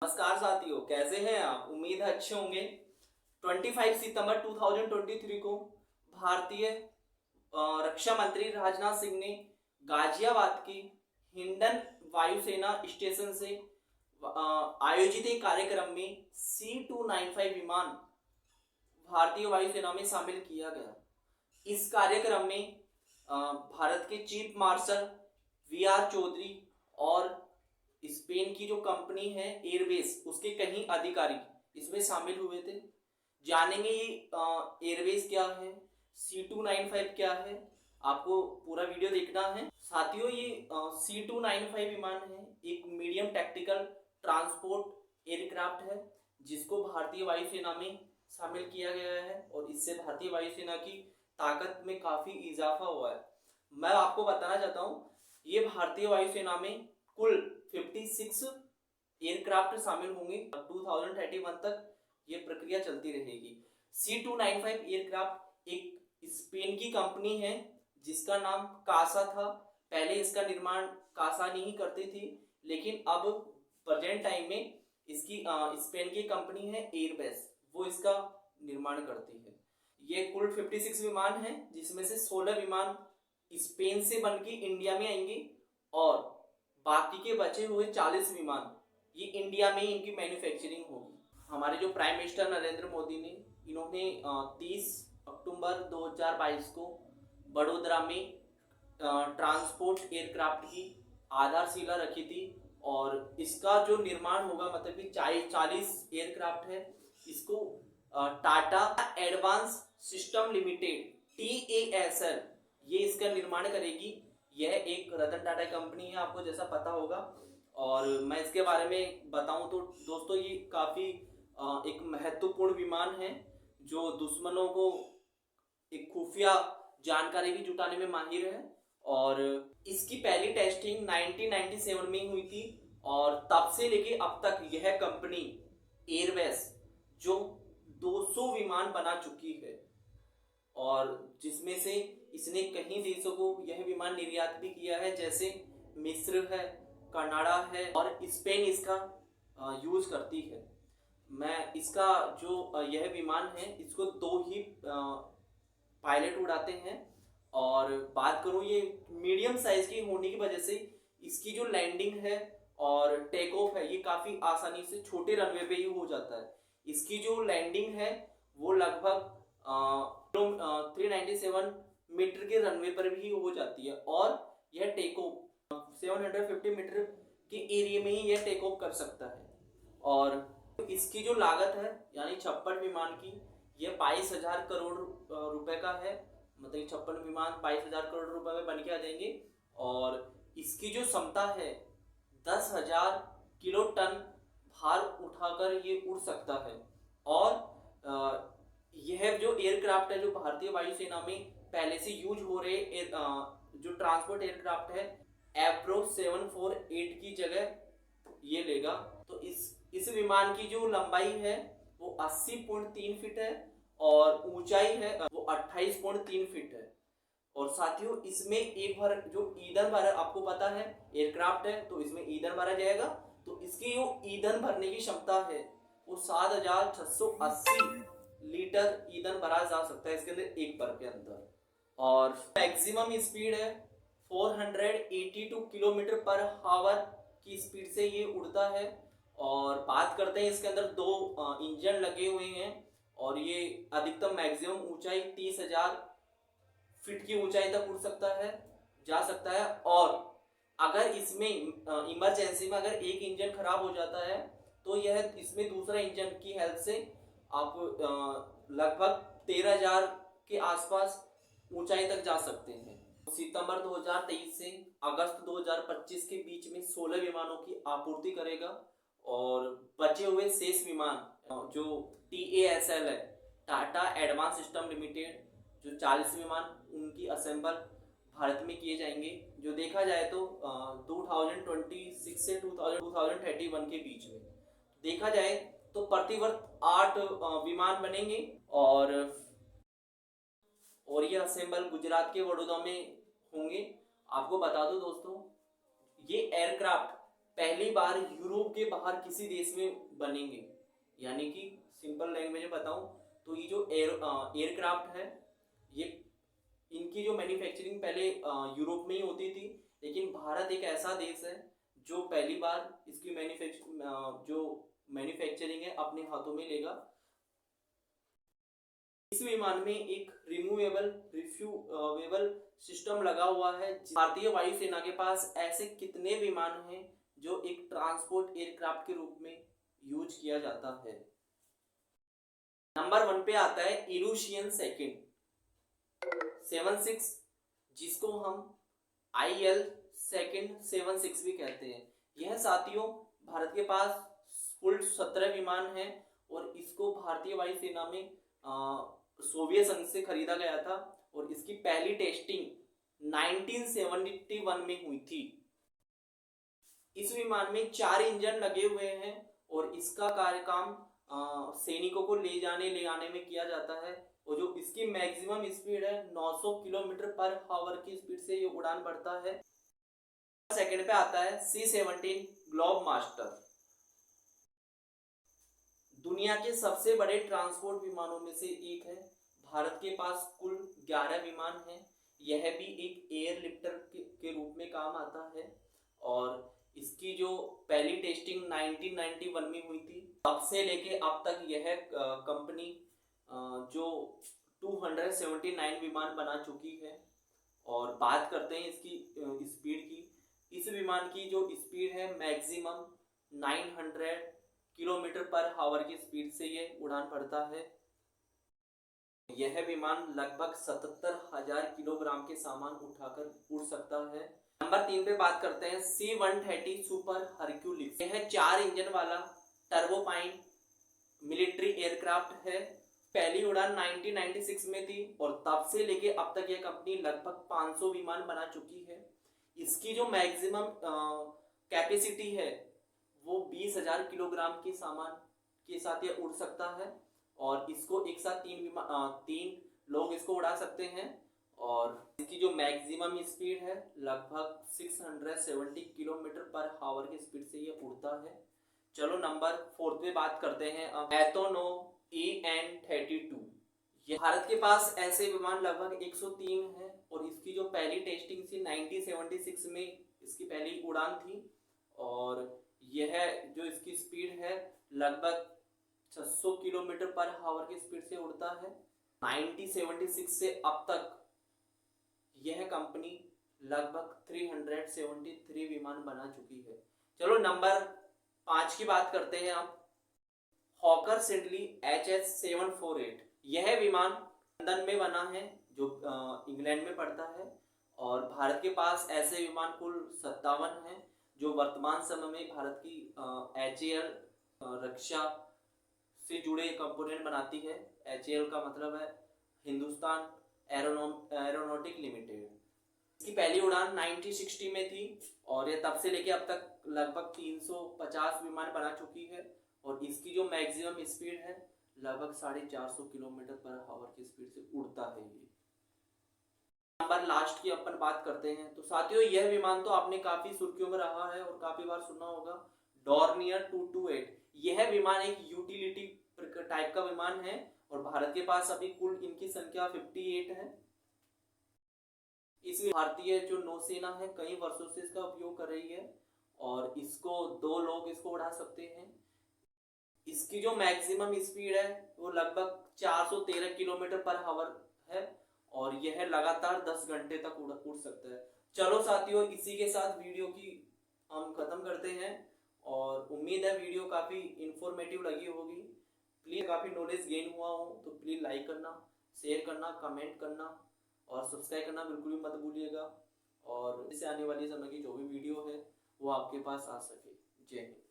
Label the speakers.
Speaker 1: नमस्कार साथियों, कैसे हैं आप? उम्मीद है अच्छे होंगे। 25 सितंबर 2023 को भारतीय रक्षा मंत्री राजनाथ सिंह ने गाजियाबाद की हिंडन वायुसेना स्टेशन से आयोजित एक कार्यक्रम में C-295 विमान भारतीय वायुसेना में शामिल किया गया। इस कार्यक्रम में भारत के चीफ मार्शल वी.आर. चौधरी और स्पेन की जो कंपनी है एयरबेस, उसके कई अधिकारी इसमें शामिल हुए थे। जानेंगे ये एयरबेस क्या है, C-295 क्या है, आपको पूरा वीडियो देखना है। साथियों, ये C-295 विमान है, एक मीडियम टैक्टिकल ट्रांसपोर्ट एयरक्राफ्ट है जिसको भारतीय वायुसेना में शामिल किया गया है और इससे भारतीय वायुसेना की ताकत में काफी इजाफा हुआ है। मैं आपको बताना चाहता हूँ, ये भारतीय वायुसेना में कुल 56 एयरक्राफ्ट शामिल होंगे। 2031 तक ये प्रक्रिया चलती रहेगी। C-295 एयरक्राफ्ट एक स्पेन की कंपनी है जिसका नाम कासा था। पहले इसका निर्माण कासा नहीं करती थी, लेकिन अब प्रेजेंट टाइम में इसकी स्पेन की कंपनी है एयरबेस, वो इसका निर्माण करती है। ये कुल 56 विमान है जिसमें से 16 विमान स्पेन से बनके इंडिया में आएंगे और बाकी के बचे हुए 40 विमान ये इंडिया में इनकी मैन्युफैक्चरिंग होगी। हमारे जो प्राइम मिनिस्टर नरेंद्र मोदी ने इन्होंने 30 अक्टूबर 2022 को बड़ोदरा में ट्रांसपोर्ट एयरक्राफ्ट की आधारशिला रखी थी और इसका जो निर्माण होगा, मतलब कि 40 एयरक्राफ्ट है, इसको Tata advance system limited TASL ये इसका निर्माण करेगी। यह एक रतन टाटा कंपनी है, आपको जैसा पता होगा। और मैं इसके बारे में बताऊं तो दोस्तों, ये काफी एक महत्वपूर्ण विमान है जो दुश्मनों को एक खुफिया जानकारी भी जुटाने में माहिर है। और इसकी पहली टेस्टिंग 1997 में हुई थी और तब से लेके अब तक यह कंपनी एयरबेस जो 200 विमान बना चुकी है और जिसमें से इसने कई देशों को यह विमान निर्यात भी किया है, जैसे मिस्र है, कनाडा है और स्पेन इसका यूज करती है। मैं इसका जो यह विमान है, इसको 2 ही पायलट उड़ाते हैं। और बात करूं, ये मीडियम साइज की होने की वजह से इसकी जो लैंडिंग है और टेक ऑफ है, ये काफी आसानी से छोटे रनवे पे ही हो जाता है। इसकी जो लैंडिंग है वो लगभग 397 मीटर के रनवे पर भी हो जाती है और यह टेक ऑफ 750 मीटर के एरिया में ही यह टेक ऑफ कर सकता है। और इसकी जो लागत है, यानी 56 विमान की, यह 22,000 करोड़ रुपए का है। मतलब 56 विमान 22,000 करोड़ रुपए में बन के आ जाएंगे। और इसकी जो क्षमता है 10,000 किलो टन भार उठाकर ये उड़ सकता है। और यह जो एयरक्राफ्ट है, जो भारतीय वायुसेना में पहले से यूज हो रहे जो ट्रांसपोर्ट एयरक्राफ्ट है, एप्रो 748 की जगह ये लेगा। तो इस विमान की जो लंबाई है वो 80.3 फीट है और ऊंचाई है वो 28.3 फीट है। और साथियों, इसमें एक बार जो ईंधन भरा, आपको पता है एयरक्राफ्ट है तो इसमें ईंधन भरा जाएगा, तो इसकी जो ईंधन भरने की क्षमता है वो 7,680 लीटर ईंधन भरा जा सकता है इसके अंदर एक बार के अंदर। और मैक्सिमम स्पीड है 482 किलोमीटर पर आवर की स्पीड से ये उड़ता है। और बात करते हैं, इसके अंदर 2 इंजन लगे हुए हैं और ये अधिकतम मैक्सिमम ऊंचाई 30,000 फीट की ऊंचाई तक उड़ सकता है, जा सकता है। और अगर इसमें इमरजेंसी में अगर एक इंजन खराब हो जाता है तो यह इसमें दूसरा इंजन की हेल्प से आप लगभग 13,000 के आसपास ऊंचाई तक जा सकते हैं। सितंबर 2023 से अगस्त 2025 के बीच में 16 विमानों की आपूर्ति करेगा और बचे हुए शेष विमान जो TASL है, टाटा एडवांस सिस्टम लिमिटेड, जो 40 विमान उनकी असेंबल भारत में किए जाएंगे। जो देखा जाए तो 2026 से 2031 के बीच में देखा जाए तो प्रतिवर्ष 8 विमान बनेंगे और ये असेंबल गुजरात के वडोदरा में होंगे। आपको बता दो दोस्तों, ये एयरक्राफ्ट पहली बार यूरोप के बाहर किसी देश में बनेंगे। यानी कि सिंपल लैंग्वेज में बताऊं तो ये जो एयरक्राफ्ट है, ये इनकी जो मैन्युफैक्चरिंग पहले यूरोप में ही होती थी, लेकिन भारत एक ऐसा देश है जो पहली बार इसकी मैन्युफैक्चरिंग है अपने हाथों में लेगा। इस विमान में एक रिमूवेबल रिफ्यूवेबल सिस्टम लगा हुआ है। भारतीय वायुसेना के पास ऐसे कितने विमान हैं जो एक ट्रांसपोर्ट एयरक्राफ्ट के रूप में यूज किया जाता है? नंबर 1 पे आता है इल्यूशियन सेकंड 76, जिसको हम IL सेकंड 76 भी कहते हैं। यह साथियों भारत के पास कुल 17 विमान हैं और इसको भारतीय वायुसेना में सोवियत संघ से खरीदा गया था और इसकी पहली टेस्टिंग 1971 में हुई थी। इस विमान में 4 इंजन लगे हुए हैं और इसका कार्यक्रम सैनिकों को ले आने में किया जाता है और जो इसकी मैक्सिमम स्पीड है 900 किलोमीटर पर आवर की स्पीड से ये उड़ान भरता है। सेकंड पे आता है C-17 ग्लोब मास्टर। दुनिया के सबसे बड़े ट्रांसपोर्ट विमानों में से एक है। भारत के पास कुल 11 विमान हैं। यह भी एक एयरलिफ्टर के रूप में काम आता है और इसकी जो पहली टेस्टिंग 1991 में हुई थी, तब से लेके अब तक यह कंपनी जो 279 विमान बना चुकी है। और बात करते हैं इसकी स्पीड की। इस विमान की जो स्पीड है मैक्सिमम 900 किलोमीटर पर आवर की स्पीड से ये उड़ान भरता है। यह विमान लगभग 77,000 किलोग्राम के सामान उठाकर उड़ सकता है। नंबर 3 पे बात करते हैं C-130 सुपर हरक्यूलिस। यह 4 इंजन वाला टर्बोपाइन मिलिट्री एयरक्राफ्ट है। पहली उड़ान 1996 में थी और तब से लेके अब तक यह कंपनी लगभग 500 विमान बना चुकी है। इसकी जो मैक्सिमम कैपेसिटी है वो 20,000 किलोग्राम के सामान के साथ ये उड़ सकता है और इसको एक साथ 3 लोग इसको उड़ा सकते हैं और इसकी जो मैक्सिमम स्पीड है लगभग 670 किलोमीटर पर आवर की स्पीड से ये उड़ता है। चलो नंबर 4 पे बात करते हैं एथोनो EN-32। ये भारत के पास ऐसे विमान लगभग 103 है और इसकी जो पहली टेस्टिंग थी 1976 में इसकी पहली उड़ान थी और यह जो इसकी स्पीड है लगभग 600 किलोमीटर पर आवर की स्पीड से उड़ता है। 1976 से अब तक यह कंपनी लगभग 373 विमान बना चुकी है। चलो नंबर 5 की बात करते हैं आप हॉकर सिडली HS-748। यह विमान लंदन में बना है जो इंग्लैंड में पड़ता है और भारत के पास ऐसे विमान कुल 57 हैं जो वर्तमान समय में भारत की HAL रक्षा से जुड़े कंपोनेंट बनाती है। HAL का मतलब है हिंदुस्तान एरोनॉटिक लिमिटेड। इसकी पहली उड़ान 1960 में थी और यह तब से लेके अब तक लगभग 350 विमान बना चुकी है और इसकी जो मैक्सिमम स्पीड है लगभग 450 किलोमीटर पर आवर की स्पीड से उड़ता है। ये नंबर लास्ट की अपन बात करते हैं तो साथियों यह विमान तो आपने काफी सुर्खियों में रहा है और काफी बार सुना होगा, डॉर्नियर 228। यह विमान एक यूटिलिटी टाइप का विमान है और भारत के पास अभी कुल इनकी संख्या 58 है। इसमें भारतीय जो नौसेना है कई वर्षों से इसका उपयोग कर रही है और इसको 2 लोग इसको उड़ा सकते हैं। इसकी जो मैक्सिमम स्पीड है वो लगभग 413 किलोमीटर पर आवर है और यह लगातार 10 घंटे तक उड़ सकता है। चलो साथियों इसी के साथ वीडियो की हम खत्म करते हैं और उम्मीद है वीडियो काफी इंफॉर्मेटिव लगी होगी। प्लीज काफी नॉलेज गेन हुआ हो तो प्लीज लाइक करना, शेयर करना, कमेंट करना और सब्सक्राइब करना बिल्कुल भी मत भूलिएगा और इससे आने वाली समय की जो भी वीडियो है वो आपके पास आ सके। जय हिंद।